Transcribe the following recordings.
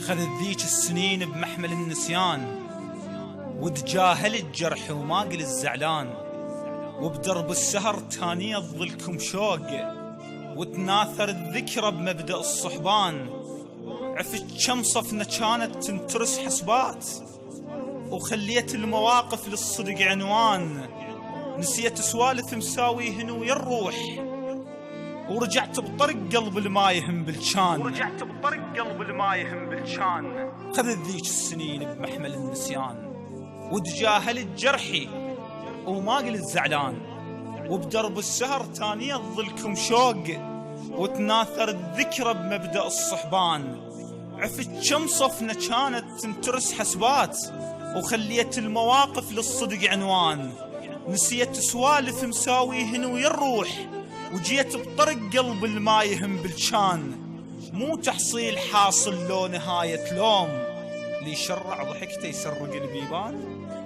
خذت ذيك السنين بمحمل النسيان، وتجاهل الجرح وما قل الزعلان، وبدرب السهر تانية ظلكم شوق، وتناثر الذكرى بمبدأ الصحبان. عفت كم صفنا كانت تنترس حسبات، وخليت المواقف للصدق عنوان. نسيت سوالف مساويهن ويا الروح، ورجعت بطرق قلب المايهم بالشان. خذت ذيك السنين بمحمل النسيان، وتجاهلت جرحي وما قلت زعلان، وبدرب السهر تانية تظلكم شوق، وتناثر الذكرى بمبدأ الصحبان. عفت كم صفنا كانت تنترس حسبات، وخليت المواقف للصدق عنوان. نسيت سوالف مساويهن ويا الروح، وجيت بطرق قلب المايهم بالشان. مو تحصيل حاصل لو نهاية لوم، لي شرع ضحكته يسرق البيبان.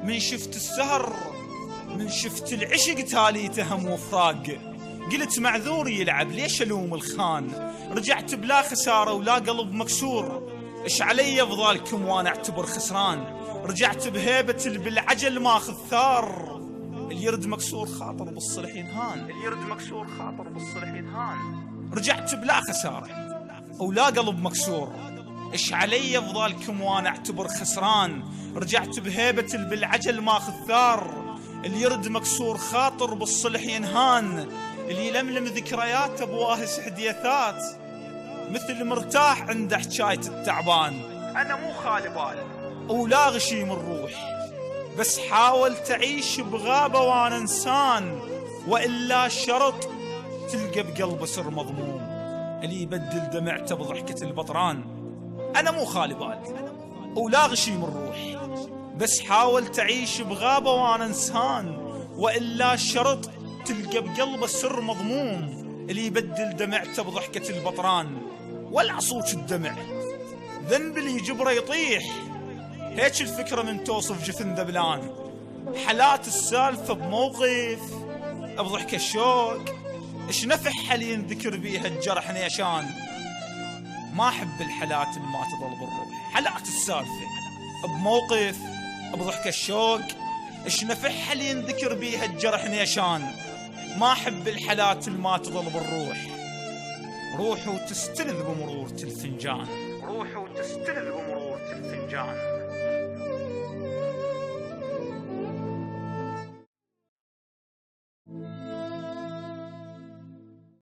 من شفت السهر من شفت العشق تالي تهم وفراق، قلت معذور يلعب ليش ألوم الخان. رجعت بلا خسارة ولا قلب مكسور، إيش علي بضالكم وانا اعتبر خسران. رجعت بهيبة بالعجل ماخذ ثار، اليرد مكسور خاطر بالصلح ينهان. رجعت بلا خسارة ولا قلب مكسور، إيش علي بضالكم وانا اعتبر خسران. رجعت بهيبة بالعجل ماخذ ثار، اليرد مكسور خاطر بالصلح ينهان. اللي يلملم ذكرياته بواهس حديثات، مثل مرتاح عند حكاية التعبان. أنا مو خالي بال ولا غشيم الروح، بس حاول تعيش بغابة وانا انسان، وإلا شرط تلقى بقلبه سر مضموم، اللي يبدل دمعته بضحكة البطران. أنا مو خالي بال ولا غشيم الروح، بس حاول تعيش بغابة وانا انسان، وإلا شرط تلقى بقلبه سر مضموم، اللي يبدل دمعته بضحكة البطران. ولا صوت الدمع ذنب اللي يجبره يطيح، هيك الفكرة من توصف جفن ذبلان. حالات السالفة بموقف بضحكة الشوق، ايش نفع حالي ينذكر بيها الجرح نيشان. ما أحب الحالات اللي ما تظل بالروح. حالات السالفة بموقف بضحكة الشوق، ايش نفع حالي ينذكر بيها الجرح نيشان. ما أحب الحالات اللي ما تظل بالروح. روح وتستلذ بمرورة الفنجان.